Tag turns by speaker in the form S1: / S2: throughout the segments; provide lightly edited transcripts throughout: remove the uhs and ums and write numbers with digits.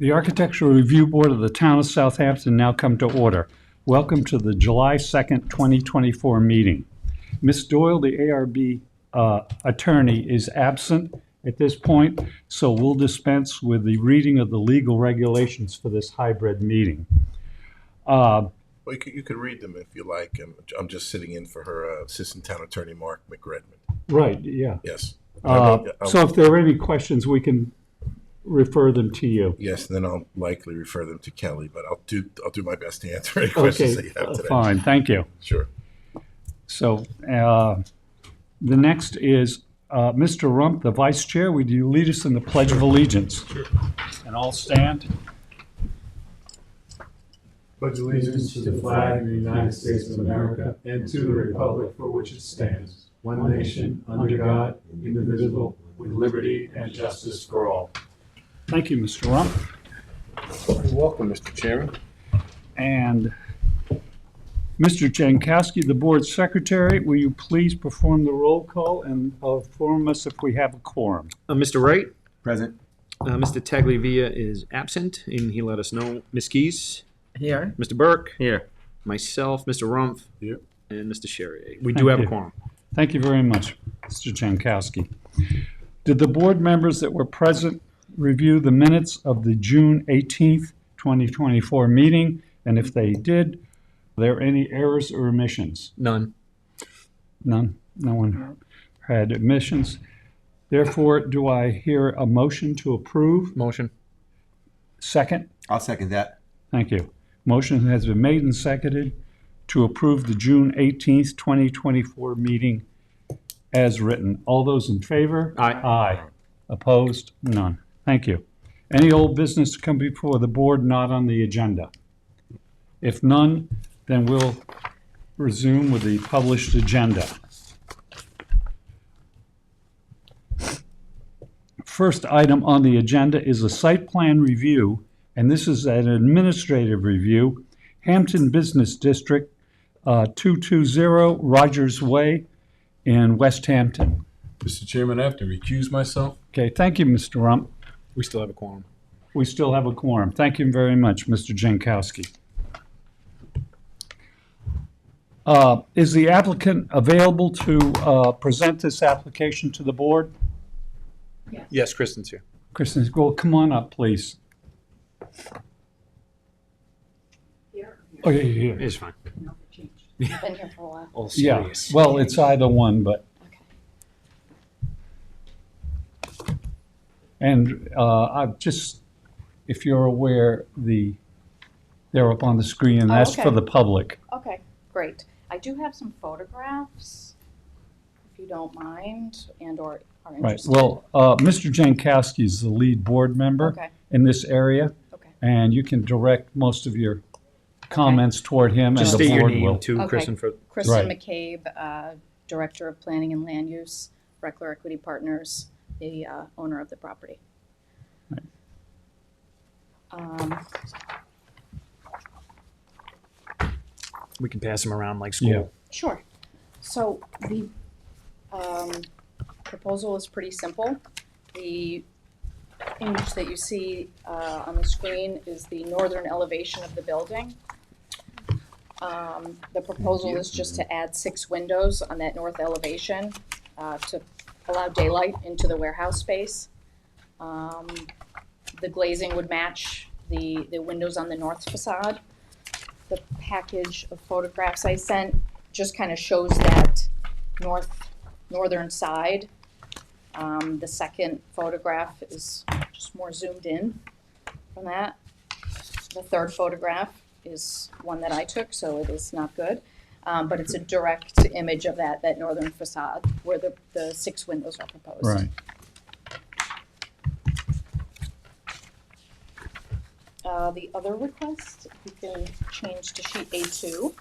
S1: The Architectural Review Board of the Town of Southampton now come to order. Welcome to the July 2nd, 2024 meeting. Ms. Doyle, the ARB attorney, is absent at this point, so we'll dispense with the reading of the legal regulations for this hybrid meeting.
S2: Well, you could read them if you like. I'm just sitting in for her Assistant Town Attorney, Mark McRedmond.
S1: Right, yeah.
S2: Yes.
S1: So if there are any questions, we can refer them to you.
S2: Yes, and then I'll likely refer them to Kelly, but I'll do my best to answer any questions that you have today.
S1: Fine, thank you.
S2: Sure.
S1: So the next is Mr. Rump, the Vice Chair. Would you lead us in the Pledge of Allegiance?
S3: Sure.
S1: And all stand.
S3: Pledge allegiance to the flag of the United States of America and to the republic for which it stands, one nation, under God, indivisible, with liberty and justice for all.
S1: Thank you, Mr. Rump.
S2: You're welcome, Mr. Chairman.
S1: And Mr. Jankowski, the Board Secretary, will you please perform the roll call and inform us if we have a quorum?
S4: Mr. Wright?
S5: Present.
S4: Mr. Tagliavia is absent, and he let us know. Ms. Keys?
S5: Here.
S4: Mr. Burke?
S5: Here.
S4: Myself, Mr. Rumpf?
S2: Here.
S4: And Mr. Sherrier. We do have a quorum.
S1: Thank you very much, Mr. Jankowski. Did the board members that were present review the minutes of the June 18th, 2024 meeting? And if they did, are there any errors or omissions?
S4: None.
S1: None. No one had omissions. Therefore, do I hear a motion to approve?
S4: Motion.
S1: Second?
S5: I'll second that.
S1: Thank you. Motion has been made and seconded to approve the June 18th, 2024 meeting as written. All those in favor?
S4: Aye.
S1: Aye. Opposed? None. Thank you. Any old business to come before the board not on the agenda? If none, then we'll resume with the published agenda. First item on the agenda is a site plan review, and this is an administrative review. Hampton Business District, 220 Rogers Way in West Hampton.
S3: Mr. Chairman, I have to recuse myself.
S1: Okay, thank you, Mr. Rump.
S4: We still have a quorum.
S1: We still have a quorum. Thank you very much, Mr. Jankowski. Is the applicant available to present this application to the board?
S4: Yes, Kristen's here.
S1: Kristen, well, come on up, please. Oh, yeah, yeah, yeah.
S4: It's fine.
S6: Been here for a while.
S4: All
S1: Yeah,
S4: serious.
S1: well, it's either one, but,
S6: Okay.
S1: and I've just, if you're aware, they're up on the screen, and
S6: Oh,
S1: that's
S6: okay.
S1: for the public.
S6: Okay, great. I do have some photographs, if you don't mind, and or are
S1: Right,
S6: interested.
S1: well, Mr. Jankowski is the lead board member
S6: Okay,
S1: in this area,
S6: okay.
S1: and you can direct most of your comments toward him, and
S4: Just
S1: the
S4: state your
S1: board
S4: name
S1: will.
S4: too,
S6: Okay.
S4: Kristen, for
S6: Kristen
S1: Right.
S6: McCabe, Director of Planning and Land Use, Reckler Equity Partners, the owner of the property.
S1: Right.
S6: Um,
S4: we can pass them around like school.
S1: Yeah.
S6: Sure. So the proposal is pretty simple. The image that you see on the screen is the northern elevation of the building. The proposal is just to add 6 windows on that north elevation to allow daylight into the warehouse space. The glazing would match the windows on the north facade. The package of photographs I sent just kind of shows that northern side. The second photograph is just more zoomed in from that. The third photograph is one that I took, so it is not good. But it's a direct image of that northern facade where the 6 windows are proposed.
S1: Right.
S6: The other request, if you can change to sheet A2,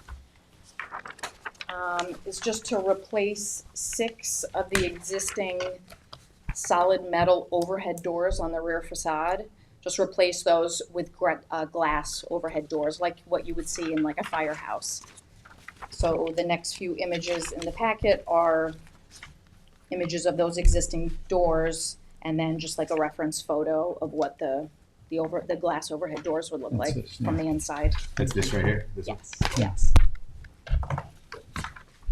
S6: is just to replace 6 of the existing solid metal overhead doors on the rear facade. Just replace those with glass overhead doors, like what you would see in like a firehouse. So the next few images in the packet are images of those existing doors, and then just like a reference photo of what the the glass overhead doors would look
S1: That's
S6: like
S1: it,
S6: from the inside.
S5: That's this right here? This
S6: Yes, yes,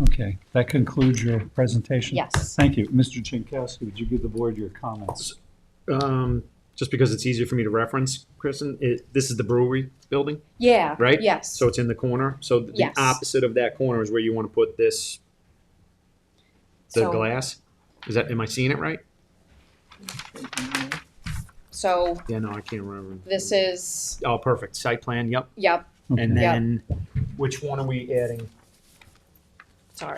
S1: Okay, that concludes your presentation?
S6: yes.
S1: Thank you. Mr. Jankowski, would you give the board your comments?
S4: Just because it's easier for me to reference, Kristen, this is the brewery building,
S6: Yeah,
S4: right?
S6: yes.
S4: So it's in the corner. So the
S6: Yes.
S4: opposite of that corner is where you want to put this, the
S6: So-
S4: glass. Am I seeing it right?
S6: So
S4: Yeah, no, I can't remember.
S6: this is,
S4: Oh, perfect. Site plan, yep.
S6: yep,
S1: Okay.
S4: And
S6: Yeah.
S4: then, which one are we adding?
S6: sorry.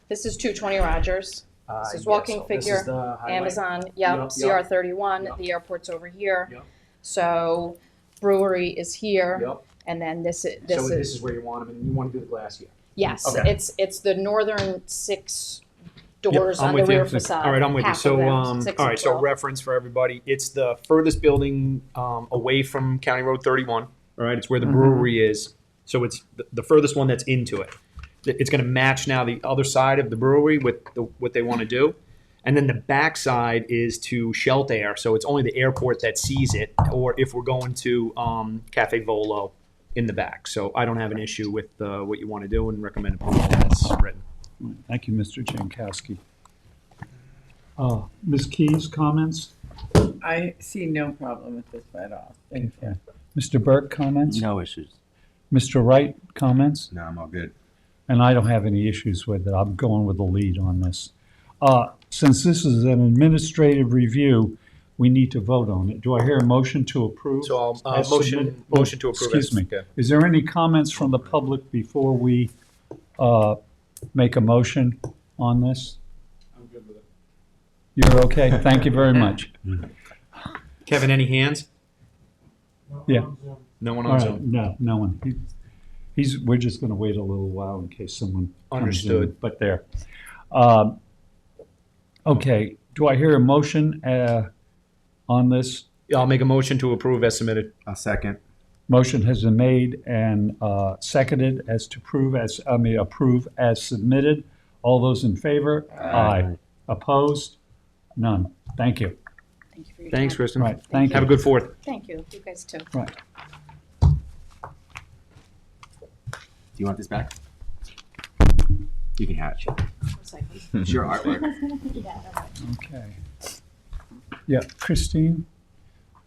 S6: This is 220 Rogers. This is
S4: Yes,
S6: walking
S4: so this
S6: figure,
S4: is the highway.
S6: Amazon,
S4: Yep,
S6: yep, CR
S4: yep.
S6: 31,
S4: Yep.
S6: the airport's over here.
S4: Yep.
S6: So brewery is here,
S4: Yep.
S6: and then this is,
S4: So this is where you want them, and you want to do the glass here.
S6: yes,
S4: Okay.
S6: it's the northern 6 doors
S4: I'm
S6: on the
S4: with you.
S6: rear facade.
S4: All right, I'm with you.
S6: half of
S4: So,
S6: them, 6
S4: all
S6: and
S4: right, so
S6: 12.
S4: reference for everybody. It's the furthest building away from County Road 31. All right, it's where the brewery is. So it's the furthest one that's into it. It's going to match now the other side of the brewery with what they want to do. And then the back side is to Sheltair. So it's only the airport that sees it, or if we're going to Cafe Volo in the back. So I don't have an issue with what you want to do and recommend approval as written.
S1: Thank you, Mr. Jankowski. Ms. Keys, comments?
S7: I see no problem with this at all. Thank you.
S1: Mr. Burke, comments?
S5: No issues.
S1: Mr. Wright, comments?
S5: No, I'm all good.
S1: And I don't have any issues with it. I'm going with the lead on this. Since this is an administrative review, we need to vote on it. Do I hear a motion to approve?
S4: So I'll
S1: As submitted?
S4: motion to approve.
S1: Excuse me.
S4: Okay.
S1: Is there any comments from the public before we make a motion on this?
S3: I'm good with it.
S1: You're okay? Thank you very much.
S4: Kevin, any hands?
S1: Yeah.
S4: No one
S1: All
S4: on
S1: right,
S4: Zoom.
S1: no one. We're just going to wait a little while in case someone comes in.
S4: Understood.
S1: But there. Okay, do I hear a motion on this?
S4: Yeah, I'll make a motion to approve as submitted.
S5: I'll second.
S1: Motion has been made and seconded as to approve as submitted. All those in favor? Aye. Opposed? None. Thank you.
S6: Thank you for your
S4: Thanks,
S6: time.
S4: Kristen.
S1: Right, thank you.
S4: Have a good 4th.
S6: Thank you, you guys too.
S1: Right.
S5: Do you want this back? You can have it.
S6: Recycle.
S5: It's your artwork.
S6: Yeah, all right.
S1: Okay. Yeah, Christine,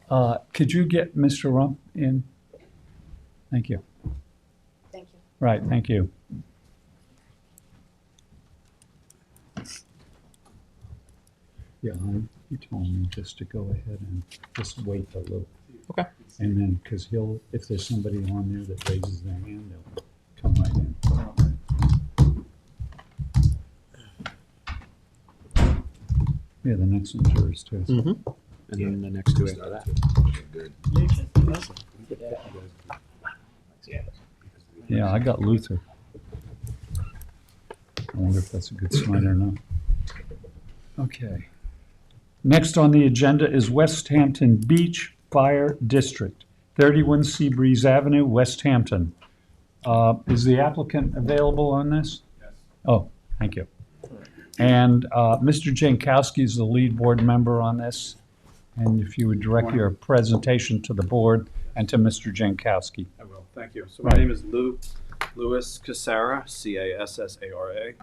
S1: could you get Mr. Rump in? Thank you.
S6: Thank you.
S1: Right, thank you. Yeah, he told me just to go ahead and just wait a little.
S4: Okay.
S1: And then, because if there's somebody on there that raises their hand, they'll come right in. Yeah, the next one's yours too.
S4: Mm-hmm. And then the next 2 after that.
S5: Good.
S7: You just,
S1: Yeah, I got Luther. I wonder if that's a good sign or not. Okay. Next on the agenda is West Hampton Beach Fire District, 31 Seabreeze Avenue, West Hampton. Is the applicant available on this?
S3: Yes.
S1: Oh, thank you. And Mr. Jankowski is the lead board member on this. And if you would direct your presentation to the board and to Mr. Jankowski.
S8: I will, thank you. So
S1: Right.
S8: my name is Louis Cassara, Cassara.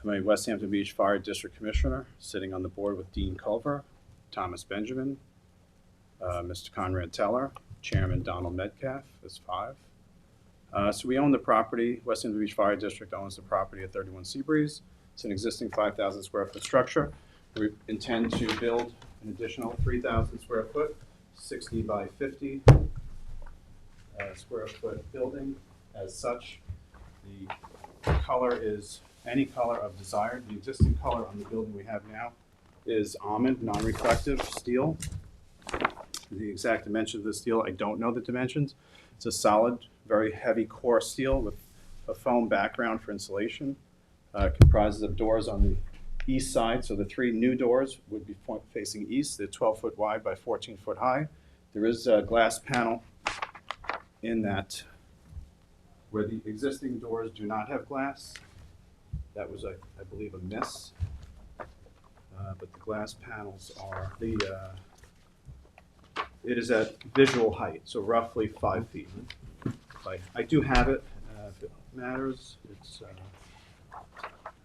S8: I'm a West Hampton Beach Fire District Commissioner, sitting on the board with Dean Culver, Thomas Benjamin, Mr. Conrad Teller, Chairman Donald Metcalf is 5. So we own the property, West Hampton Beach Fire District owns the property at 31 Seabreeze. It's an existing 5,000 square foot structure. We intend to build an additional 3,000 square foot, 60 by 50 square foot building. As such, the color is any color of desire. The existing color on the building we have now is almond, non-reflective steel. The exact dimension of the steel, I don't know the dimensions. It's a solid, very heavy core steel with a foam background for insulation. Comprises of doors on the east side, so the 3 new doors would be facing east. They're 12 foot wide by 14 foot high. There is a glass panel in that where the existing doors do not have glass. That was, I believe, a miss. But the glass panels are, the It is at visual height, so roughly 5 feet. I do have it, if it matters. It's,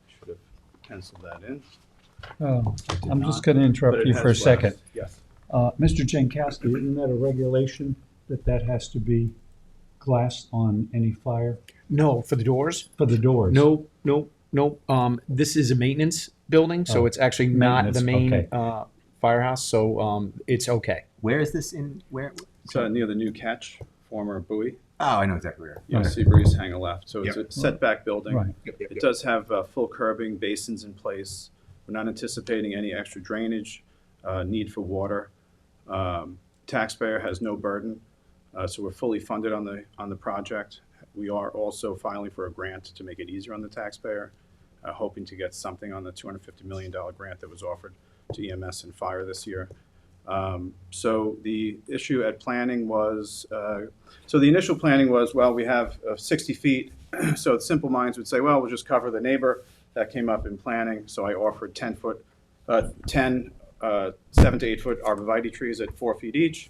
S8: should have penciled that in.
S1: Oh,
S8: Did
S1: I'm just
S8: not,
S1: going to
S8: but
S1: interrupt
S8: it
S1: you
S8: has
S1: for a
S8: glass.
S1: second.
S8: Yes.
S1: Mr. Jankowski, isn't that a regulation that has to be glass on any fire
S4: No, for the doors?
S1: for the doors?
S4: No. This is a maintenance building, so
S1: Oh,
S4: it's actually not the main
S1: maintenance,
S4: firehouse, so it's okay.
S5: Where is this in? Where?
S8: It's near the new catch, former buoy.
S5: Oh, I know exactly where.
S8: Yeah,
S1: Right.
S8: Seabreeze hang a left. So it's
S5: Yep.
S8: a setback building.
S1: Right.
S8: It does have full curbing, basins in place. We're not anticipating any extra drainage, need for water. Taxpayer has no burden, so we're fully funded on the project. We are also filing for a grant to make it easier on the taxpayer, hoping to get something on the $250 million grant that was offered to EMS and fire this year. So the issue at planning was, so the initial planning was, well, we have 60 feet. So the simple minds would say, well, we'll just cover the neighbor. That came up in planning. So I offered 7 to 8 foot arborvitae trees at 4 feet each.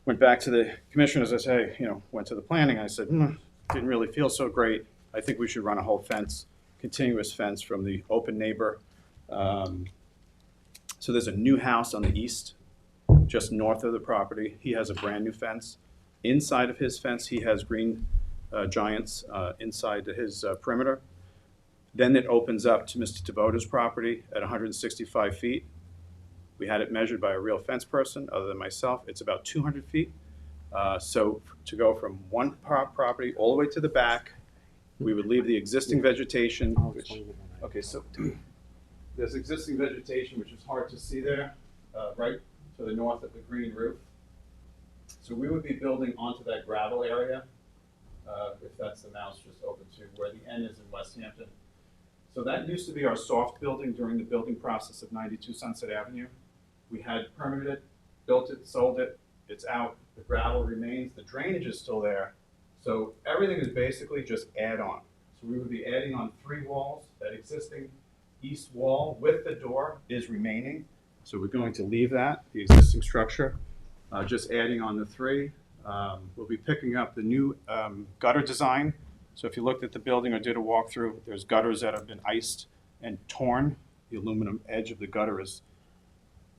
S8: Went back to the commissioners. I say, went to the planning. I said, didn't really feel so great. I think we should run a whole fence, continuous fence from the open neighbor. So there's a new house on the east, just north of the property. He has a brand new fence. Inside of his fence, he has green giants inside his perimeter. Then it opens up to Mr. Tabota's property at 165 feet. We had it measured by a real fence person other than myself. It's about 200 feet. So to go from one property all the way to the back, we would leave the existing vegetation, which, okay, so there's existing vegetation, which is hard to see there, right to the north of the green roof. So we would be building onto that gravel area, if that's the mouse just open to where the N is in West Hampton. So that used to be our soft building during the building process of 92 Sunset Avenue. We had permitted it, built it, sold it, it's out, the gravel remains, the drainage is still there. So everything is basically just add on. So we would be adding on 3 walls. That existing east wall with the door is remaining. So we're going to leave that, the existing structure, just adding on the 3. We'll be picking up the new gutter design. So if you looked at the building or did a walkthrough, there's gutters that have been iced and torn. The aluminum edge of the gutter is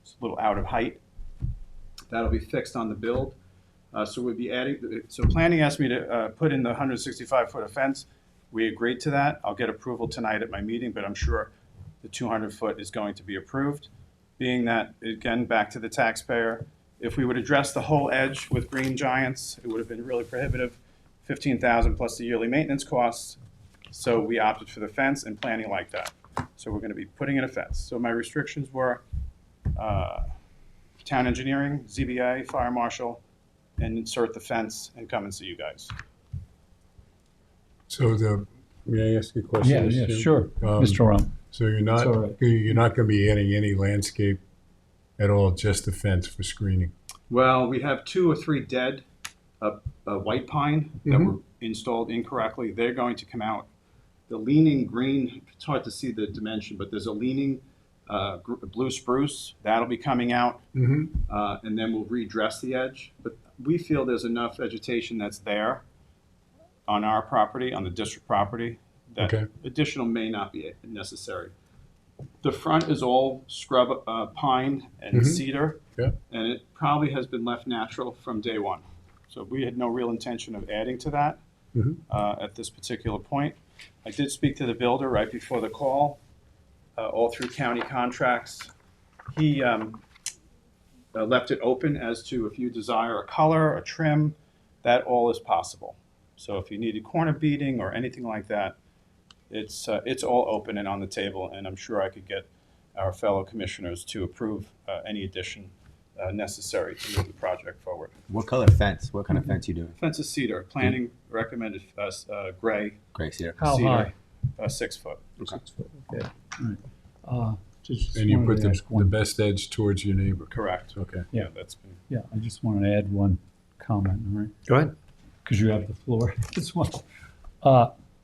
S8: a little out of height. That'll be fixed on the build. So we'll be adding, so planning asked me to put in the 165-foot of fence. We agreed to that. I'll get approval tonight at my meeting, but I'm sure the 200-foot is going to be approved. Being that, again, back to the taxpayer, if we would address the whole edge with green giants, it would have been really prohibitive, $15,000 plus the yearly maintenance costs. So we opted for the fence and planning like that. So we're going to be putting in a fence. So my restrictions were town engineering, ZBA, fire marshal, and insert the fence and come and see you guys.
S3: So may I ask you a question?
S1: Yeah,
S3: Jim?
S1: sure, Mr. Rum.
S3: So you're not,
S1: It's all right.
S3: you're not going to be adding any landscape at all, just the fence for screening?
S8: Well, we have 2 or 3 dead white pine that were installed incorrectly. They're going to come out. The leaning green, it's hard to see the dimension, but there's a leaning blue spruce. That'll be coming out, and then we'll redress the edge. But we feel there's enough vegetation that's there on our property, on the district property, that additional may not be necessary. The front is all scrub pine and cedar, and it probably has been left natural from day one. So we had no real intention of adding to that at this particular point. I did speak to the builder right before the call, all through county contracts. He left it open as to if you desire a color, a trim, that all is possible. So if you needed corner beading or anything like that, it's all open and on the table, and I'm sure I could get our fellow commissioners to approve any addition necessary to move the project forward.
S5: What color fence? What kind of fence you doing?
S8: Fence is cedar. Planning recommended gray
S5: Gray cedar.
S1: How
S8: cedar,
S1: high?
S8: 6 foot.
S1: Okay. All right. Just
S3: And you
S1: wanted
S3: put
S1: to
S3: the,
S1: ask one-
S3: best edge towards your neighbor?
S8: Correct.
S3: Okay.
S8: Yeah, that's been.
S1: Yeah, I just wanted to add one comment, all right?
S4: Go ahead.
S1: Because you have the floor as well.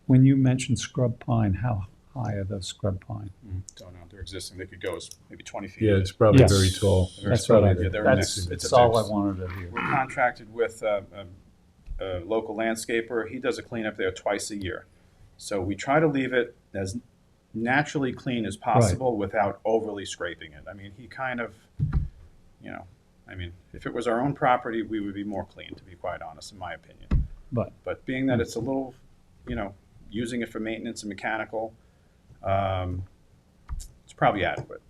S1: When you mentioned scrub pine, how high are those scrub pine?
S8: Don't know, they're existing, they could go as maybe 20 feet.
S3: Yeah, it's probably
S1: Yes.
S3: very tall.
S1: That's what I,
S8: Yeah, they're
S1: that's,
S8: mixed. It's a
S1: that's all I
S8: mix.
S1: wanted to hear.
S8: We're contracted with a local landscaper. He does a cleanup there twice a year. So we try to leave it as naturally clean as possible without overly scraping it. I mean, he kind of, if it was our own property, we would be more clean, to be quite honest, in my opinion. But being that it's a little, using it for maintenance and mechanical, it's probably adequate.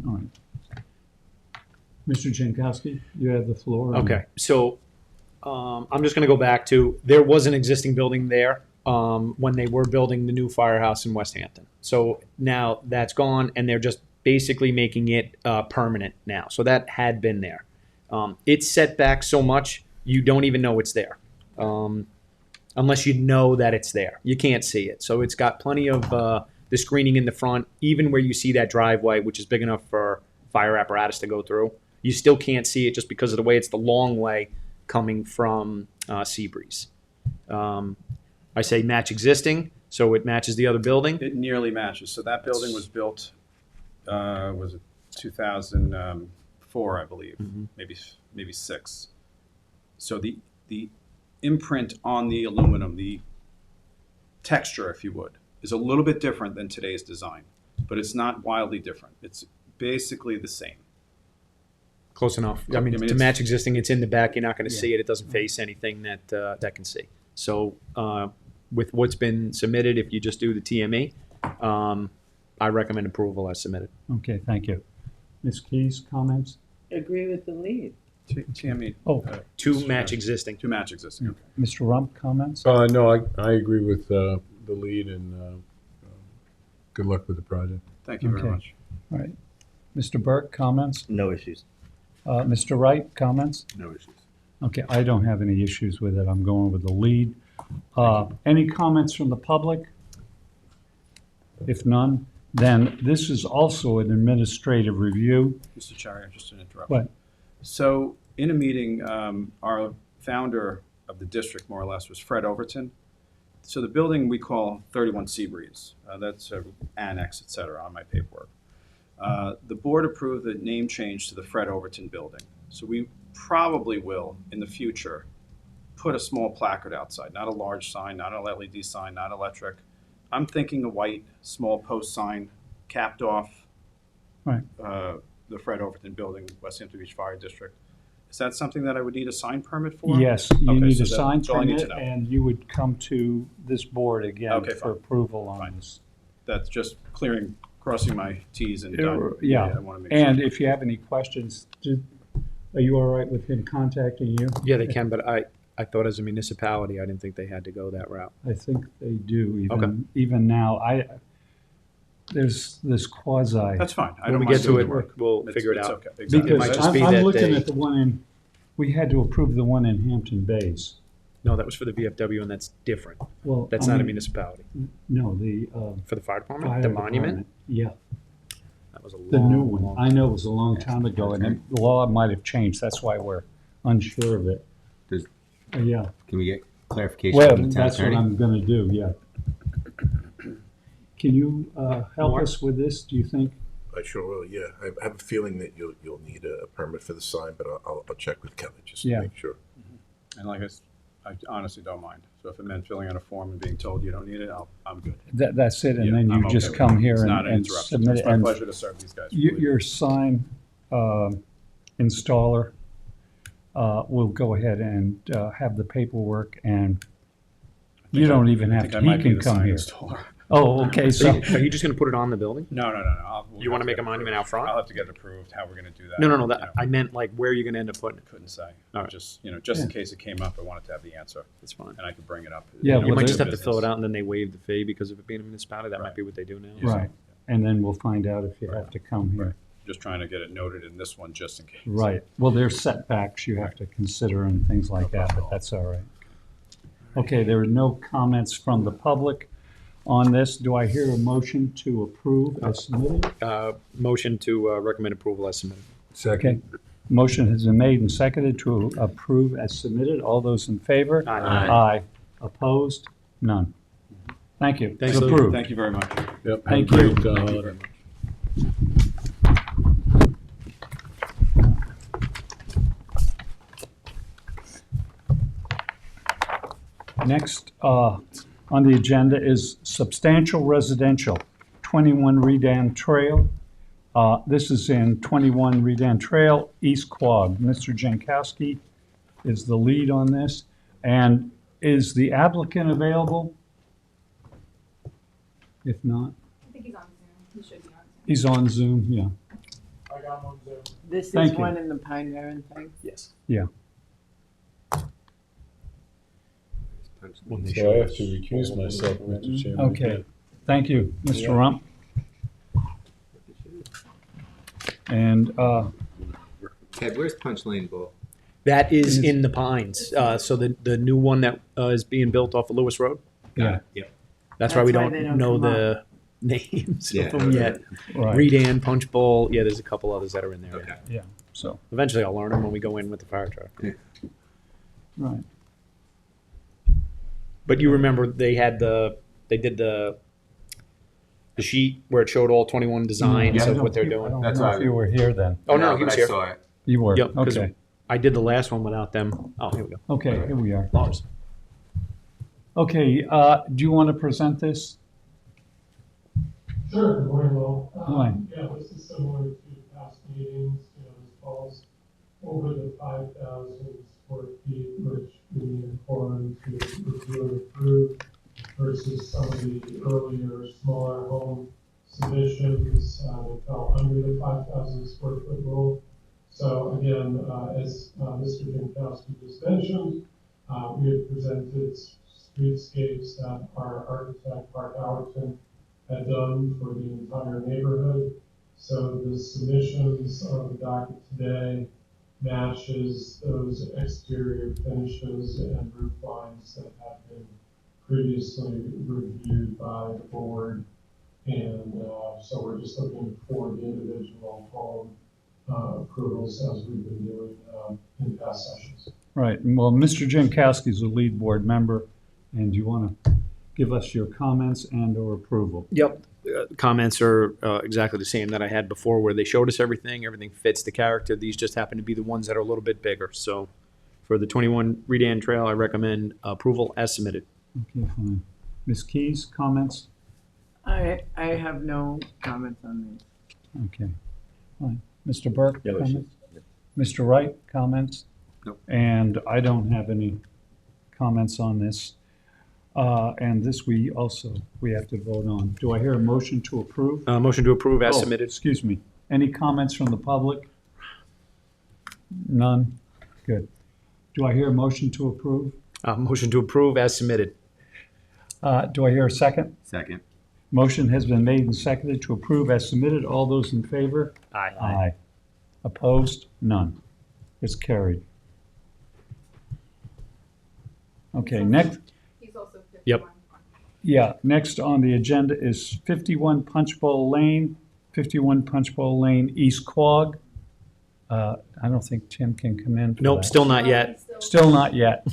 S1: All right. Mr. Jankowski, you have the floor.
S4: Okay, so I'm just going to go back to, there was an existing building there when they were building the new firehouse in West Hampton. So now that's gone, and they're just basically making it permanent now. So that had been there. It's set back so much, you don't even know it's there. Unless you know that it's there. You can't see it. So it's got plenty of the screening in the front, even where you see that driveway, which is big enough for fire apparatus to go through. You still can't see it just because of the way it's the long way coming from Seabreeze. I say match existing, so it matches the other building.
S8: It nearly matches. So that building was built, was it 2004, I believe, maybe 6. So the imprint on the aluminum, the texture, if you would, is a little bit different than today's design, but it's not wildly different. It's basically the same.
S4: Close enough. I mean, to match existing, it's in the back. You're not going to see it. It doesn't face anything that can see. So with what's been submitted, if you just do the TME, I recommend approval as submitted.
S1: Okay, thank you. Ms. Keys, comments?
S7: Agree with the lead.
S8: TME.
S1: Oh.
S4: To match existing.
S8: To match existing. Okay.
S1: Mr. Rump, comments?
S3: No, I agree with the lead, and good luck with the project.
S8: Thank you very
S1: Okay.
S8: much.
S1: All right. Mr. Burke, comments?
S5: No issues.
S1: Mr. Wright, comments?
S5: No issues.
S1: Okay, I don't have any issues with it. I'm going with the lead. Any comments from the public? If none, then this is also an administrative review.
S8: Mr. Chair, just to interrupt.
S1: What?
S8: So in a meeting, our founder of the district, more or less, was Fred Overton. So the building we call 31 Seabreeze, that's annex, et cetera, on my paperwork. The board approved the name change to the Fred Overton building. So we probably will, in the future, put a small placard outside, not a large sign, not an LED sign, not electric. I'm thinking a white, small post sign capped off
S1: Right.
S8: the Fred Overton building, West Hampton Beach Fire District. Is that something that I would need a sign permit for?
S1: Yes, you
S8: Okay,
S1: need
S8: so
S1: a sign
S8: that's all I need to
S1: permit,
S8: know.
S1: and you would come to this board again
S8: Okay,
S1: for
S8: fine.
S1: approval on
S8: Fine.
S1: this.
S8: That's just crossing my Ts and dotting.
S1: Yeah,
S8: I want to make
S1: and
S8: sure.
S1: if you have any questions, are you all right with him contacting you?
S4: Yeah, they can, but I thought as a municipality, I didn't think they had to go that route.
S1: I think they do,
S4: Okay.
S1: even now. There's this quasi.
S8: That's fine. I
S4: When
S8: don't
S4: we
S8: mind
S4: get to
S8: doing
S4: it,
S8: the work.
S4: we'll
S8: It's-
S4: figure it
S8: it's
S4: out.
S8: okay. Exactly.
S4: It might
S1: Because
S4: just be
S1: I'm
S4: that
S1: looking
S4: they-
S1: at the one we had to approve the one in Hampton Bays.
S4: No, that was for the VFW, and that's different.
S1: Well,
S4: That's
S1: I
S4: not a
S1: mean,
S4: municipality.
S1: No, the
S4: For the fire department,
S1: fire
S4: the monument.
S1: department. Yeah,
S4: That was a
S1: the new
S4: long,
S1: one.
S4: long-
S1: I know it was a long time ago, and the law might have changed. That's why we're unsure of it.
S5: Does-
S1: Yeah,
S5: Can we get clarification
S1: well,
S5: from the town
S1: that's what
S5: attorney?
S1: I'm gonna do, yeah. Can you help
S4: Mark?
S1: us with this, do you think?
S2: I sure will, yeah. I have a feeling that you'll need a permit for the sign, but I'll check with Kelly just to
S1: Yeah.
S2: make sure.
S8: And like I honestly don't mind. So if it meant filling out a form and being told you don't need it, I'm good.
S1: That's it, and
S8: Yeah,
S1: then
S8: I'm
S1: you
S8: okay
S1: just
S8: with
S1: come
S8: it.
S1: here
S8: It's not an
S1: and
S8: interruption.
S1: submit
S8: It's
S1: it.
S8: my
S1: And
S8: pleasure to serve these guys.
S1: your sign installer will go ahead and have the paperwork, and you don't even
S8: I
S1: have
S8: think
S1: to,
S8: I
S1: he
S8: might be
S1: can
S8: the
S1: come
S8: sign
S1: here.
S8: installer.
S1: Oh, okay, so,
S4: Are you just going to put it on the building?
S8: No.
S4: You wanna make a monument out front?
S8: I'll have to get it approved, how we're gonna do that.
S4: No.
S8: You know,
S4: That, I meant like where you're going to end up putting it.
S8: Couldn't say.
S4: All right.
S8: Just in case it came up, I wanted to have the answer,
S4: That's fine.
S8: and I could bring it up.
S1: Yeah,
S4: You
S1: well,
S4: might
S1: there-
S4: just have to fill it
S8: Business.
S4: out, and then they waive the fee because of it being a municipality. That might
S8: Right.
S4: be what they do now.
S1: right, and then we'll find out if you have to come here.
S8: Just trying to get it noted in this one, just in case.
S1: Right, well, there's setbacks you have to consider and things like that, but that's all right. Okay, there are no comments from the public on this. Do I hear a motion to approve as submitted?
S4: Motion to recommend approval as submitted.
S1: Okay, motion has been made and seconded to approve as submitted. All those in favor?
S4: Aye.
S1: Aye. Opposed? None. Thank you.
S4: Thanks,
S1: It's
S4: Lou.
S1: approved.
S8: Thank you very much.
S2: Yep.
S1: Thank
S2: have a
S1: you.
S2: great holiday.
S1: Next on the agenda is substantial residential, 21 Redan Trail. This is in 21 Redan Trail, East Quogue. Mr. Jankowski is the lead on this. And is the applicant available? If not,
S6: I think he's on Zoom. He should be on Zoom.
S1: he's on Zoom, yeah.
S3: I got one Zoom.
S7: This
S1: Thank
S7: is
S1: you.
S7: one in the Pine Barren thing?
S4: Yes.
S1: Yeah.
S2: So I have to recuse myself, Mr. Chairman.
S1: Okay, thank you, Mr. Rump. And
S5: Ted, where's Punch Lane Bowl?
S4: That is
S1: Is-
S4: in the Pines. So the new one that is being built off of Lewis Road.
S1: Yeah.
S5: Yep.
S4: That's why we
S7: That's why they
S4: don't
S7: don't
S4: know
S7: come
S4: the names
S5: Yeah.
S4: of them yet.
S1: right,
S4: Redan, Punch Bowl. Yeah, there's a couple others that are in there.
S5: Okay.
S1: yeah, so,
S4: Eventually, I'll learn them when we go in with the fire truck.
S1: right.
S4: But you remember they did the sheet where it showed all 21 designs
S1: I
S4: of
S1: don't
S4: what they're
S1: think- I
S4: doing.
S1: don't
S5: That's
S1: know
S5: why
S1: if you were here then.
S4: Oh no, he
S5: but
S4: was
S5: I
S4: here.
S5: saw it.
S1: You were,
S4: Yep, 'cause
S1: okay,
S4: I did the last one without them. Oh, here we go.
S1: okay, here we are.
S4: Lars.
S1: Okay, do you want to present this?
S3: Sure, good morning, Will.
S1: Hi.
S3: Yeah, this is similar to past meetings, this falls over the 5,000 square feet, which we need a quorum to review and approve versus some of the earlier smaller home submissions that fell under the 5,000 square foot rule. So again, as Mr. Jankowski just mentioned, we have presented streetscapes that our architect, Mark Allerton, had done for the entire neighborhood. So the submissions of the docket today matches those exterior finishes and roof lines that have been previously reviewed by the board. And so we're just looking for the individual home approvals as we've been doing in past sessions.
S1: Right, well, Mr. Jankowski is the lead board member, and do you want to give us your comments and or approval?
S4: Yep. Comments are exactly the same that I had before, where they showed us everything. Everything fits the character. These just happen to be the ones that are a little bit bigger. So, for the 21 Redan Trail, I recommend approval as submitted.
S1: Okay, fine. Ms. Keys, comments?
S7: I have no comments on these.
S1: Okay, fine. Mr. Burke,
S5: No
S1: comments? Mr. Wright, comments?
S5: Nope.
S1: And I don't have any comments on this. And this we have to vote on. Do I hear a motion to approve?
S4: Motion to approve as
S1: Oh,
S4: submitted.
S1: Excuse me. Any comments from the public? None? Good. Do I hear a motion to approve?
S4: Motion to approve as submitted.
S1: Do I hear a second?
S5: Second.
S1: Motion has been made and seconded to approve as submitted. All those in favor? Aye. Opposed? None. It's carried. Okay, next,
S6: He's also 51.
S4: Yep.
S1: yeah, next on the agenda is 51 Punch Bowl Lane, East Quogue. I don't think Tim can come in for
S4: Nope,
S1: that.
S4: still not yet.
S1: Still not yet.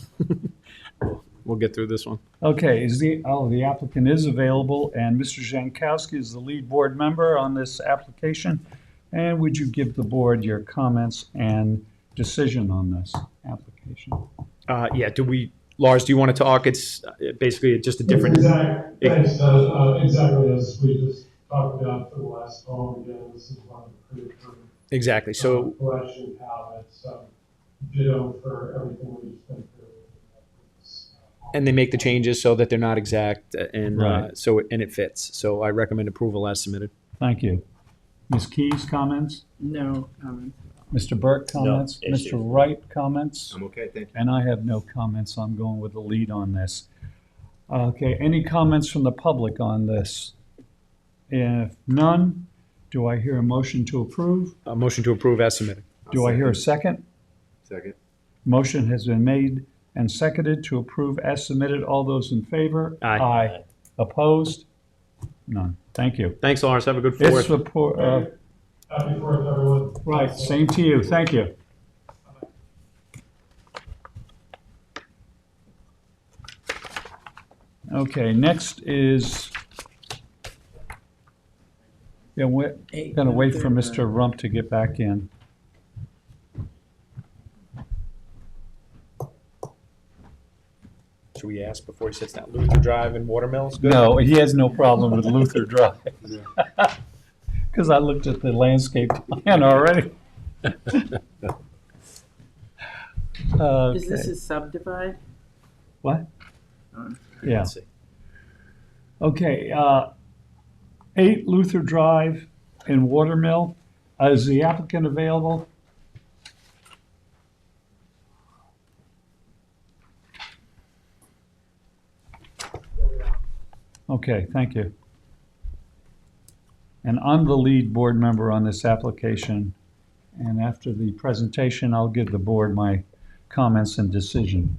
S4: We'll get through this one.
S1: Okay, the applicant is available, and Mr. Jankowski is the lead board member on this application. And would you give the board your comments and decision on this application?
S4: Yeah, Lars, do you want to talk? It's basically just a different.
S3: Thanks, Doug. Exactly as we just talked about for the last call. Again, this is one of the pre-approved
S4: Exactly. So,
S3: collection palettes. Ditto for everything we've been through.
S4: and they make the changes so that they're not exact, and
S1: Right.
S4: and it fits. So I recommend approval as submitted.
S1: Thank you. Ms. Keys, comments?
S7: No comments.
S1: Mr. Burke, comments? Mr. Wright, comments?
S5: I'm okay, thank you.
S1: And I have no comments. I'm going with the lead on this. Okay, any comments from the public on this? If none, do I hear a motion to approve?
S4: Motion to approve as submitted.
S1: Do I hear a second?
S5: Second.
S1: Motion has been made and seconded to approve as submitted. All those in favor?
S4: Aye.
S1: Aye. Opposed? None. Thank you.
S4: Thanks, Lars. Have a good
S1: It's
S4: Fourth.
S3: Happy 4th, everyone.
S1: right, same to you. Thank you. Okay, next is, yeah, we're gonna wait for Mr. Rump to get back in.
S4: Should we ask before he sits down? Luther Drive and Watermill's good?
S1: No, he has no problem with Luther Drive. Because I looked at the landscape plan already.
S7: Is this
S1: Okay,
S7: a subdivide?
S1: what?
S7: Oh.
S1: Yeah,
S4: Let's see.
S1: okay, 8 Luther Drive in Watermill. Is the applicant available? Okay, thank you. And I'm the lead board member on this application. And after the presentation, I'll give the board my comments and decision.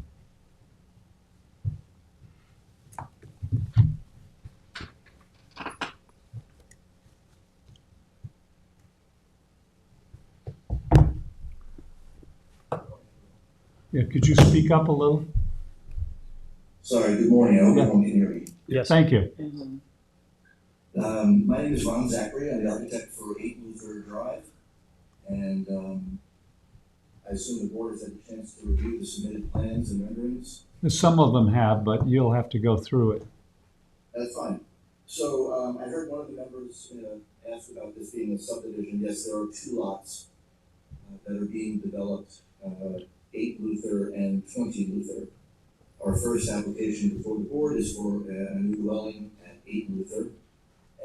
S1: Yeah, could you speak up a little?
S9: Sorry, good morning. I hope
S1: Yeah.
S9: everyone can hear me.
S4: Yes.
S1: Thank you.
S7: Mhm.
S9: My name is Ron Zachary. I'm the architect for 8 Luther Drive. And I assume the board has had a chance to review the submitted plans and renderings.
S1: Some of them have, but you'll have to go through it.
S9: That's fine. So I heard one of the members ask about this being a subdivision. Yes, there are 2 lots that are being developed, 8 Luther and 20 Luther. Our first application before the board is for a new dwelling at 8 Luther.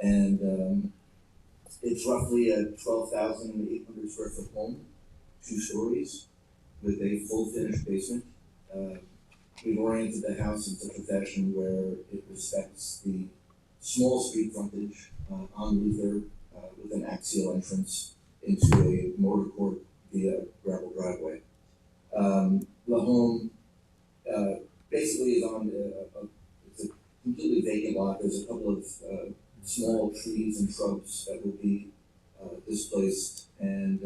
S9: And it's roughly a 12,800 square foot home, 2 stories, with a full finished basement. We've oriented the house in such a fashion where it respects the small street frontage on Luther with an axial entrance into a motor court via gravel driveway. The home basically is on it's a completely vacant lot. There's a couple of small trees and shrubs that will be displaced, and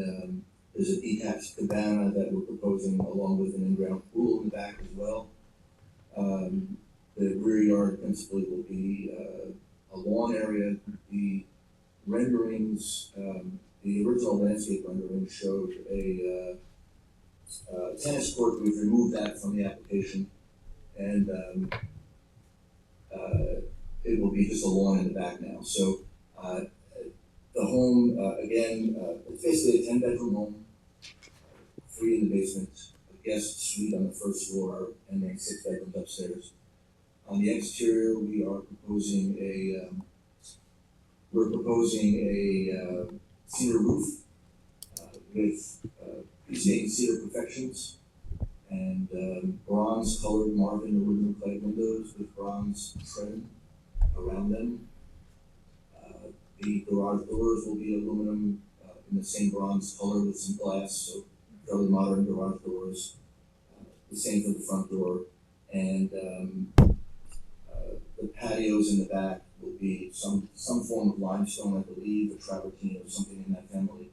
S9: there's a detached cabana that we're proposing along with an in-ground pool in the back as well. The rear yard principally will be a lawn area. The renderings, the original landscape rendering showed a tennis court. We've removed that from the application, and it will be just a lawn in the back now. So the home, again, it's basically a 10-bedroom home, 3 in the basement, a guest suite on the first floor, and then 6 bedrooms upstairs. On the exterior, we are proposing a cedar roof with pre-stained cedar perfections and bronze-colored Marvin aluminum clad windows with bronze trim around them. The garage doors will be aluminum in the same bronze color with some glass, so fairly modern garage doors. The same for the front door, and the patios in the back will be some form of limestone, I believe, or travertine or something in that family.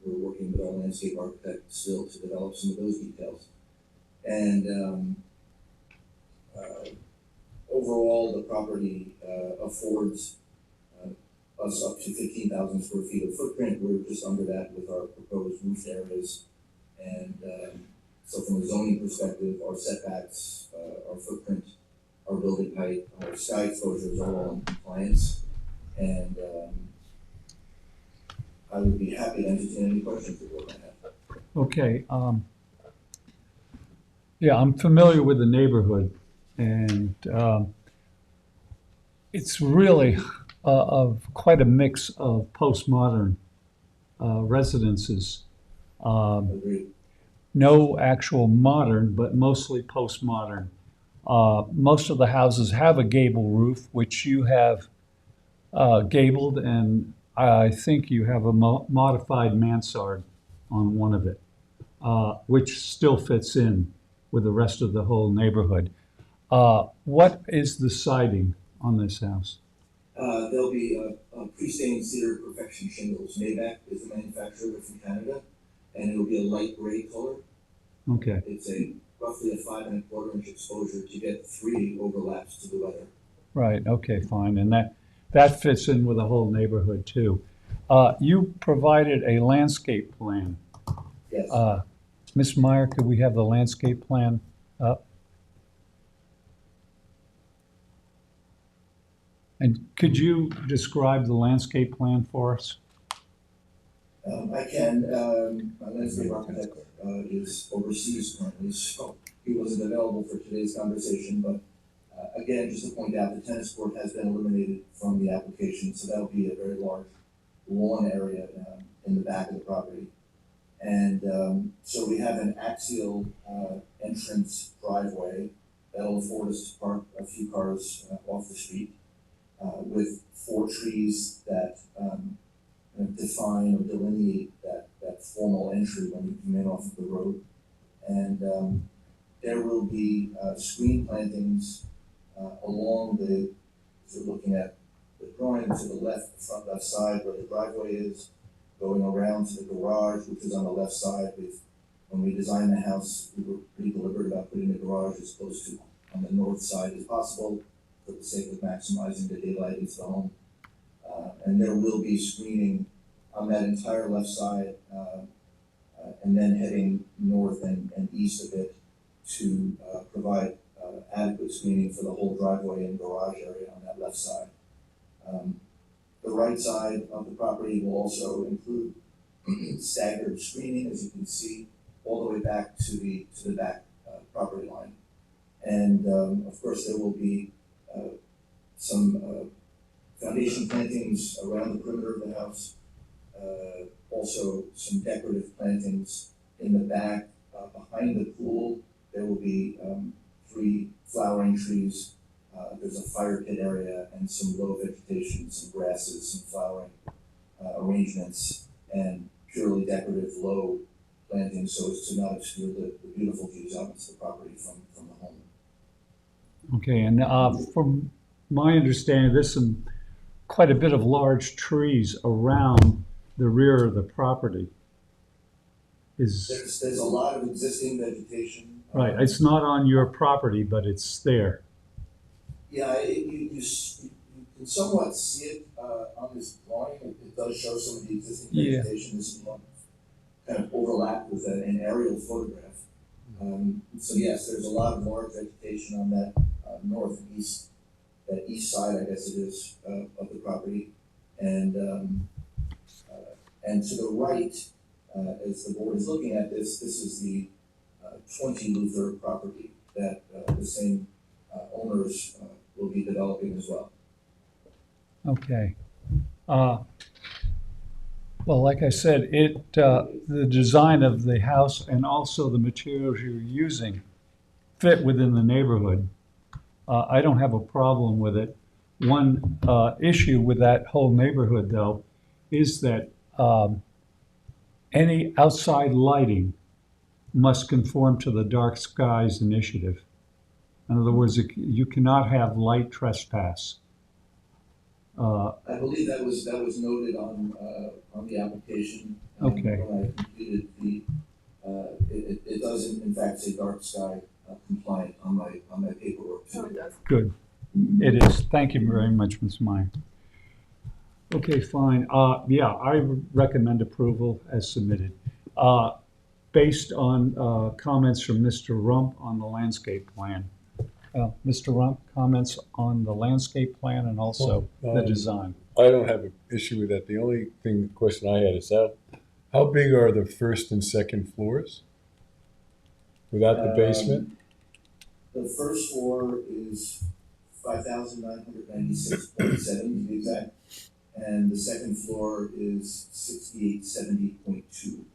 S9: We're working with our landscape architect still to develop some of those details. And overall, the property affords us up to 15,000 square feet of footprint. We're just under that with our proposed roof areas. And so from a zoning perspective, our setbacks, our footprint, our building height, our sky exposure is all in compliance. And I would be happy to entertain any questions the board might have.
S1: Okay, yeah, I'm familiar with the neighborhood, and it's really of quite a mix of postmodern residences.
S9: Agreed.
S1: No actual modern, but mostly postmodern. Most of the houses have a gable roof, which you have gabled, and I think you have a modified mansard on one of it, which still fits in with the rest of the whole neighborhood. What is the siding on this house?
S9: There'll be pre-stained cedar perfection shingles. Maybach is the manufacturer from Canada, and it'll be a light gray color.
S1: Okay,
S9: It's a roughly a 5¼ inch exposure to get 3 overlaps to the weather.
S1: Right, okay, fine, and that fits in with the whole neighborhood too. You provided a landscape plan.
S9: Yes.
S1: Ms. Meyer, could we have the landscape plan up? And could you describe the landscape plan for us?
S9: I can, my landscape architect is overseas currently, so he wasn't available for today's conversation, but again, just to point out, the tennis court has been eliminated from the application, so that'll be a very large lawn area in the back of the property. And so we have an axial entrance driveway that'll afford us to park a few cars off the street with 4 trees that define or delineate that formal entry when you come in off of the road. And there will be screen plantings along the, if you're looking at the drawing to the left, the front left side where the driveway is, going around to the garage, which is on the left side. When we designed the house, we were pretty deliberate about putting the garage as close to on the north side as possible for the sake of maximizing the daylight into the home. And there will be screening on that entire left side, and then heading north and east of it to provide adequate screening for the whole driveway and garage area on that left side. The right side of the property will also include staggered screening, as you can see, all the way back to the back property line. And of course, there will be some foundation plantings around the perimeter of the house. Also, some decorative plantings in the back behind the pool. There will be 3 flowering trees. There's a fire pit area and some low vegetation, some grasses, some flowering arrangements, and purely decorative low plantings so as to not obscure the beautiful views out into the property from the home.
S1: Okay, and from my understanding, there's quite a bit of large trees around the rear of the property.
S9: There's a lot of existing vegetation.
S1: Right, it's not on your property, but it's there.
S9: Yeah, you can somewhat see it on this drawing. It does show some of the existing vegetation. This one kind of overlap with an aerial photograph. So yes, there's a lot of large vegetation on that north and east, that east side, I guess it is, of the property. And to the right, as the board is looking at this is the 20 Luther property that the same owners will be developing as well.
S1: Okay. Well, like I said, the design of the house and also the materials you're using fit within the neighborhood. I don't have a problem with it. One issue with that whole neighborhood, though, is that any outside lighting must conform to the Dark Skies Initiative. In other words, you cannot have light trespass.
S9: I believe that was noted on the application.
S1: Okay.
S9: When I completed it does in fact say dark sky compliant on my paperwork.
S7: Oh, it does.
S1: Good. It is. Thank you very much, Ms. Meyer. Okay, fine. Yeah, I recommend approval as submitted. Based on comments from Mr. Rump on the landscape plan. Mr. Rump, comments on the landscape plan and also the design.
S10: I don't have an issue with that. The only question I had is how big are the first and second floors without the basement?
S9: The first floor is 5,996.7 to be exact, and the second floor is 6,870.2,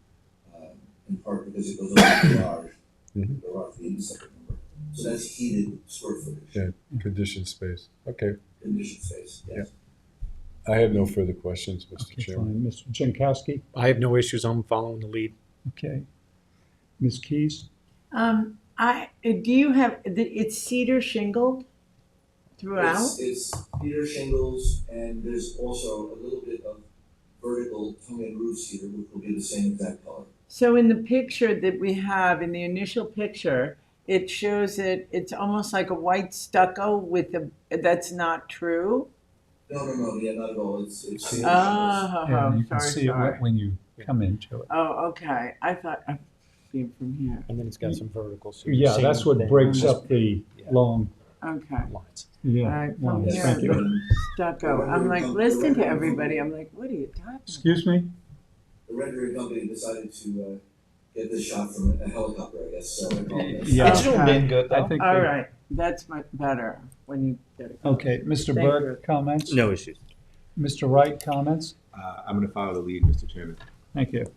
S9: in part because it goes over the garage. The garage being the second number. So that's heated square footage.
S10: Yeah, conditioned space. Okay.
S9: Conditioned space, yes.
S10: I have no further questions, Mr.
S1: Okay,
S10: Chairman.
S1: fine. Mr. Jankowski?
S4: I have no issues. I'm following the lead.
S1: Okay. Ms. Keys?
S7: Do you have, it's cedar shingled throughout?
S9: It's cedar shingles, and there's also a little bit of vertical tongue-in roof cedar, which will be the same exact color.
S7: So in the picture that we have, in the initial picture, it shows it's almost like a white stucco with that's not true.
S9: No, yeah, not at all. It's
S7: Oh,
S1: Yeah, you can
S7: sorry,
S1: see it
S7: sorry.
S1: when you come into it.
S7: Oh, okay. I thought I'd see it from here.
S4: And then it's got some verticals.
S1: Yeah, that's what breaks up the long,
S7: Okay.
S4: lines.
S1: yeah.
S7: All right, from
S1: lines.
S7: here,
S1: Thank you.
S7: stucco. I'm like listening to everybody. I'm like, what are you talking about?
S1: Excuse me?
S9: The rendering company decided to get this shot from a helicopter, I guess. So I apologize.
S1: Yeah.
S4: It's zoomed in good
S1: I
S4: though.
S1: think.
S7: All
S1: they-
S7: right, that's much better when you get it.
S1: Okay, Mr.
S7: Thank
S1: Burke, comments?
S5: No issues.
S1: Mr. Wright, comments?
S11: I'm going to follow the lead, Mr. Chairman.
S1: Thank you.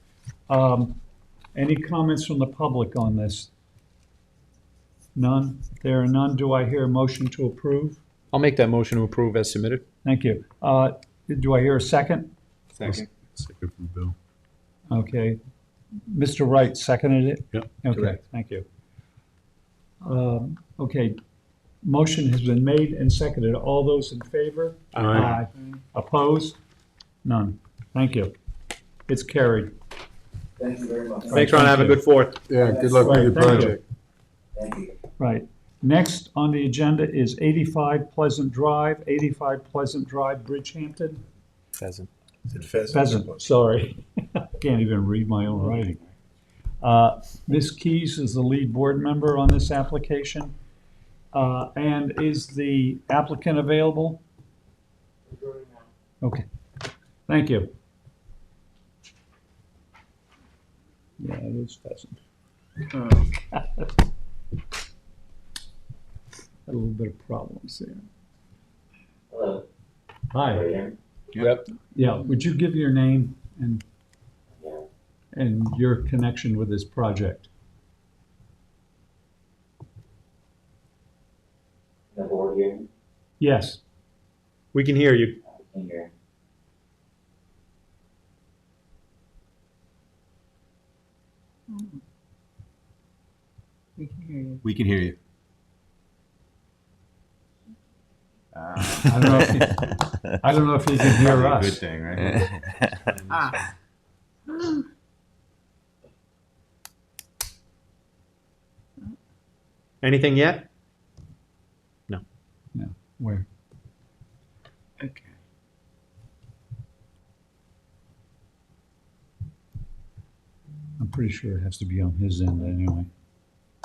S1: Any comments from the public on this? None? There are none. Do I hear a motion to approve?
S4: I'll make that motion to approve as submitted.
S1: Thank you. Do I hear a second?
S11: Second.
S8: Second from Bill.
S1: Okay. Mr. Wright seconded it?
S8: Yep.
S1: Okay,
S11: Correct.
S1: thank you. Okay, motion has been made and seconded. All those in favor?
S8: Aye.
S1: Opposed? None. Thank you. It's carried.
S9: Thank you very much.
S4: Thanks, Ron. Have a good fourth.
S10: Yeah, good luck with
S1: Right,
S10: your
S1: thank you.
S10: project.
S9: Thank you.
S1: Right. Next on the agenda is 85 Pleasant Drive, 85 Pleasant Drive, Bridgehampton.
S4: Pheasant.
S2: Is it Pheasant?
S1: Pheasant, sorry. Can't even read my own writing. Ms. Keys is the lead board member on this application. And is the applicant available? Okay, thank you. Yeah, it is Pheasant. Had a little bit of problems there.
S12: Hello.
S1: Hi.
S10: Yep.
S1: Yeah, would you give your name and your connection with this project?
S12: The board here.
S1: Yes.
S4: We can hear you.
S12: In here.
S7: We can hear you.
S11: We can hear you.
S1: I don't know if you can hear
S11: Probably a good
S1: us.
S11: thing, right?
S7: Ah.
S4: Anything yet?
S1: Where?
S7: Okay.
S1: I'm pretty sure it has to be on his end anyway.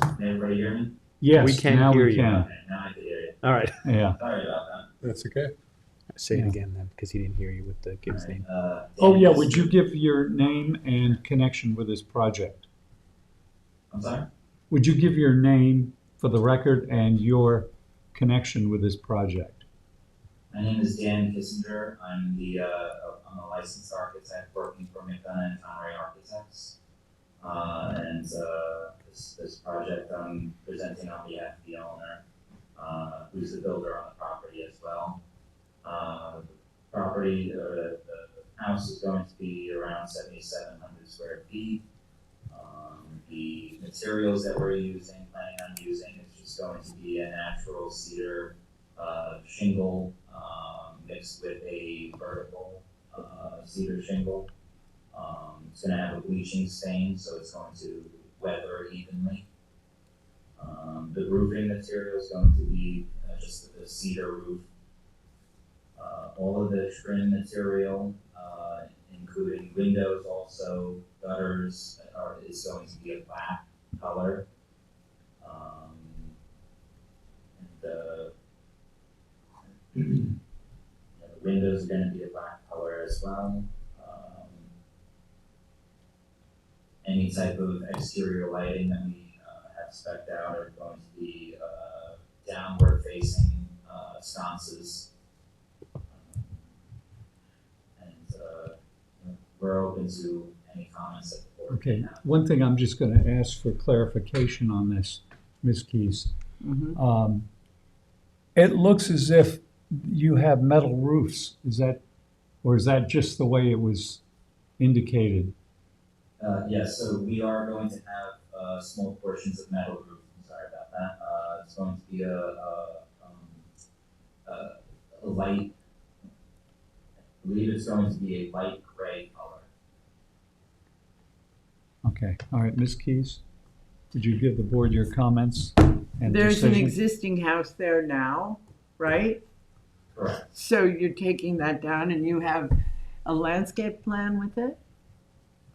S12: Can everybody hear me?
S1: Yes,
S4: We can
S1: now
S4: hear
S1: we
S4: you.
S1: can.
S12: Okay, now I can hear you.
S4: All right.
S1: Yeah.
S12: Sorry about that.
S10: That's okay.
S4: Say
S1: Yeah.
S4: it again then, because he didn't hear you with the kid's
S12: All right,
S4: name.
S1: Oh,
S12: Dan
S1: yeah,
S12: Kissinger-
S1: would you give your name and connection with this project?
S12: I'm sorry?
S1: Would you give your name for the record and your connection with this project?
S12: My name is Dan Kissinger. I'm I'm a licensed architect working for McDonough and Conway Architects. This project I'm presenting on behalf of the owner, who's the builder on the property as well. The house is going to be around 7,700 square feet. The materials that we're planning on using is just going to be a natural cedar shingle mixed with a vertical cedar shingle. It's going to have a bleaching stain, so it's going to weather evenly. The roofing material is going to be just a cedar roof. All of the trim material, including windows, also gutters, is going to be a black color. The windows are going to be a black color as well. Any type of exterior lighting that we have spec'd out are going to be downward facing sconces. We're open to any comments that the board may
S1: Okay,
S12: have.
S1: one thing I'm just going to ask for clarification on this, Ms. Keys.
S7: Mm-hmm.
S1: It looks as if you have metal roofs. Is that, or is that just the way it was indicated?
S12: Yes, so we are going to have small portions of metal roof. I'm sorry about that. It's going to be a light, I believe it's going to be a light gray color.
S1: Okay, all right, Ms. Keys? Would you give the board your comments and
S7: There's an
S1: decision?
S7: existing house there now, right?
S12: Correct.
S7: So you're taking that down and you have a landscape plan with it?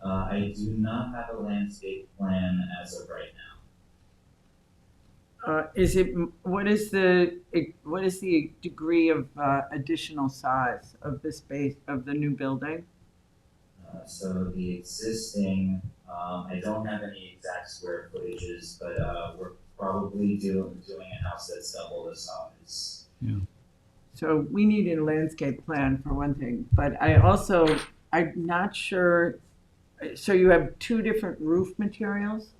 S12: I do not have a landscape plan as of right now.
S7: Is it, what is the degree of additional size of the space of the new building?
S12: So the existing, I don't have any exact square footages, but we're probably doing a house that's double the size.
S7: So we need a landscape plan for one thing, but I'm not sure, so you have two different roof materials?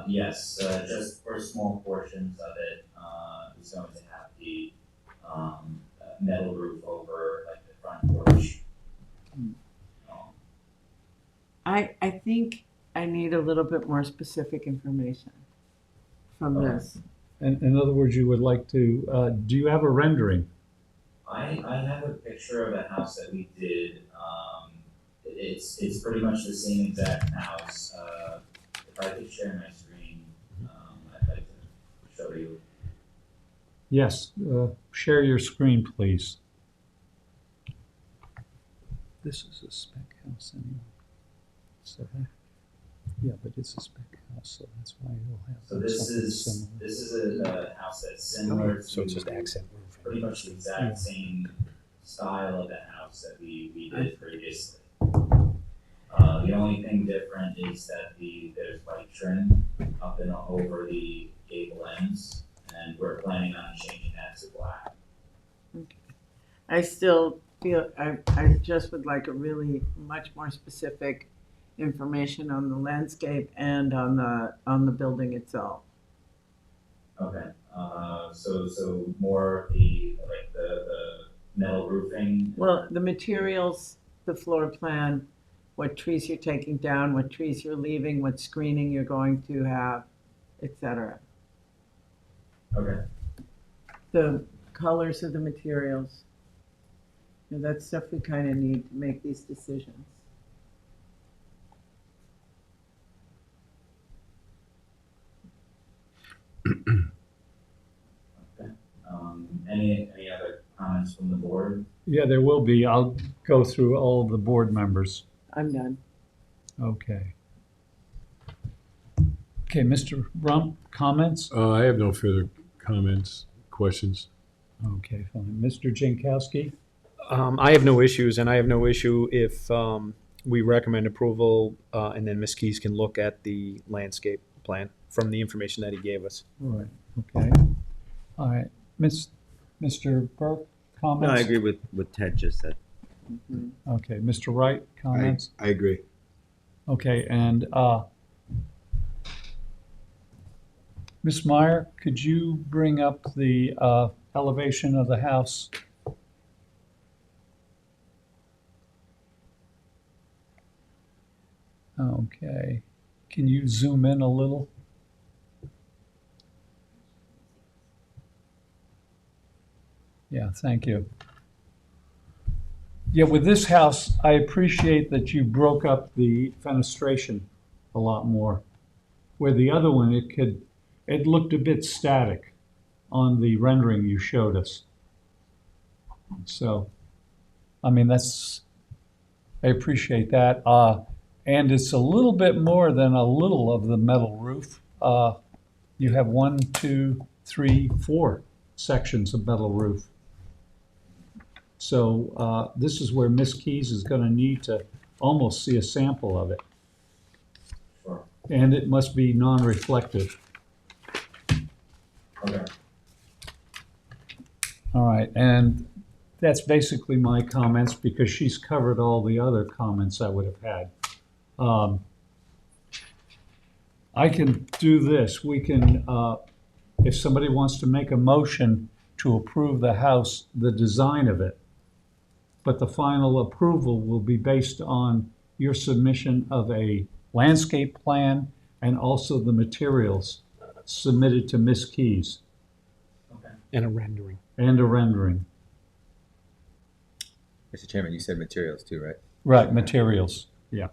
S12: Yes, just for small portions of it, is going to have the metal roof over like the front porch.
S7: I think I need a little bit more specific information from
S12: Okay.
S7: this.
S1: In other words, you would like to, do you have a rendering?
S12: I have a picture of a house that we did. It's pretty much the same exact house. If I could share my screen, I'd like to show you.
S1: Yes, share your screen, please. This is a spec house anyway. So, yeah, but it's a spec house, so that's why it'll have
S12: So this
S1: something
S12: is
S1: similar.
S12: a house that's similar to
S4: So it's just accent roof.
S12: pretty much the exact same style of the house that we did previously. The only thing different is that there's white trim up and over the gable ends, and we're planning on changing that to black.
S7: I still feel, I just would like a really much more specific information on the landscape and on the building itself.
S12: Okay, so more of the metal roofing.
S7: Well, the materials, the floor plan, what trees you're taking down, what trees you're leaving, what screening you're going to have, etc.
S12: Okay.
S7: The colors of the materials. You know, that's stuff we kind of need to make these decisions.
S12: Any other comments from the board?
S1: Yeah, there will be. I'll go through all the board members.
S7: I'm done.
S1: Okay. Okay, Mr. Rump, comments?
S10: I have no further comments, questions.
S1: Okay, fine. Mr. Jankowski?
S4: I have no issues, and I have no issue if we recommend approval, and then Ms. Keys can look at the landscape plan from the information that he gave us.
S1: All right, okay. All right, Mr. Burke, comments?
S11: No, I agree with what Ted just said.
S1: Okay, Mr. Wright, comments?
S10: I agree.
S1: Okay, and Ms. Meyer, could you bring up the elevation of the house? Okay, can you zoom in a little? Yeah, thank you. Yeah, with this house, I appreciate that you broke up the fenestration a lot more. Where the other one, it looked a bit static on the rendering you showed us. So, I mean, I appreciate that. And it's a little bit more than a little of the metal roof. You have 1, 2, 3, 4 sections of metal roof. So this is where Ms. Keys is going to need to almost see a sample of it.
S12: Sure.
S1: And it must be non-reflective.
S12: Okay.
S1: All right, and that's basically my comments because she's covered all the other comments I would have had. I can do this. We can, if somebody wants to make a motion to approve the house, the design of it, but the final approval will be based on your submission of a landscape plan and also the materials submitted to Ms. Keys
S12: Okay.
S4: And a rendering.
S1: and a rendering.
S11: Mr. Chairman, you said materials too, right?
S1: Right, materials, yeah.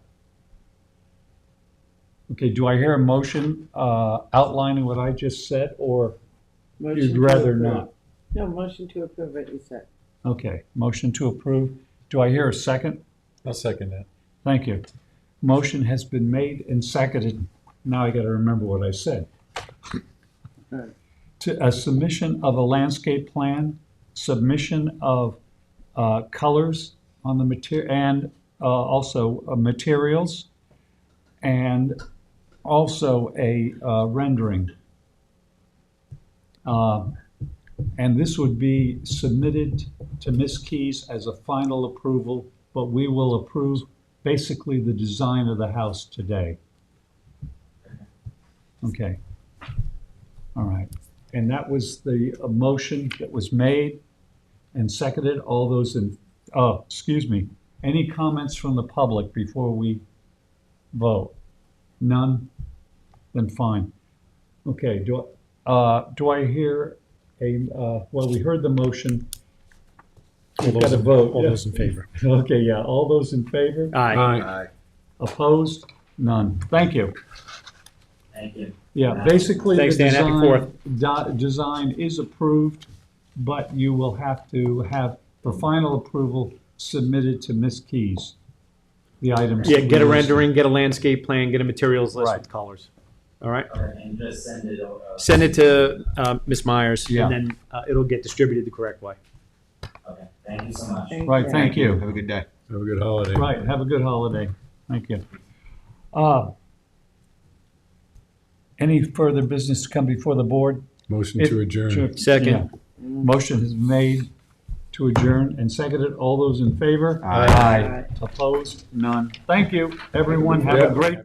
S1: Okay, do I hear a motion outlining what I just said, or
S7: Motion
S1: you'd
S7: to
S1: rather
S7: approve.
S1: not?
S7: No, motion to approve what you said.
S1: Okay, motion to approve. Do I hear a second?
S10: I'll second that.
S1: Thank you. Motion has been made and seconded. Now I gotta remember what I said.
S7: Right.
S1: To a submission of a landscape plan, submission of colors on the material, and also materials, and also a rendering. And this would be submitted to Ms. Keys as a final approval, but we will approve basically the design of the house today. Okay. All right. And that was the motion that was made and seconded. All those in, oh, excuse me. Any comments from the public before we vote? None? Then fine. Okay, do I hear well, we heard the motion. We've got to vote.
S4: All those in favor.
S1: Okay, yeah, all those in favor?
S4: Aye.
S1: Opposed? None. Thank you.
S12: Thank you.
S1: Yeah, basically, the
S4: Thanks, Dan. Happy
S1: design is approved, but you will have to have, for final approval, submitted to Ms. Keys, the items.
S4: Yeah,
S1: that we
S4: get a
S1: listed.
S4: rendering, get a landscape plan, get a materials list
S1: Right.
S4: with colors. All right?
S12: Okay, and just send it over.
S4: Send it to Ms. Myers,
S1: Yeah.
S4: and then it'll get distributed the correct way.
S12: Okay, thank you so much.
S1: Right, thank you.
S5: Have a good day.
S10: Have a good holiday.
S1: Right, have a good holiday. Thank you. Any further business to come before the board?
S10: Motion to adjourn.
S4: Second.
S1: Yeah. Motion is made to adjourn and seconded. All those in favor?
S5: Aye.
S1: Opposed? None. Thank you, everyone. Have a
S10: Yeah.
S1: great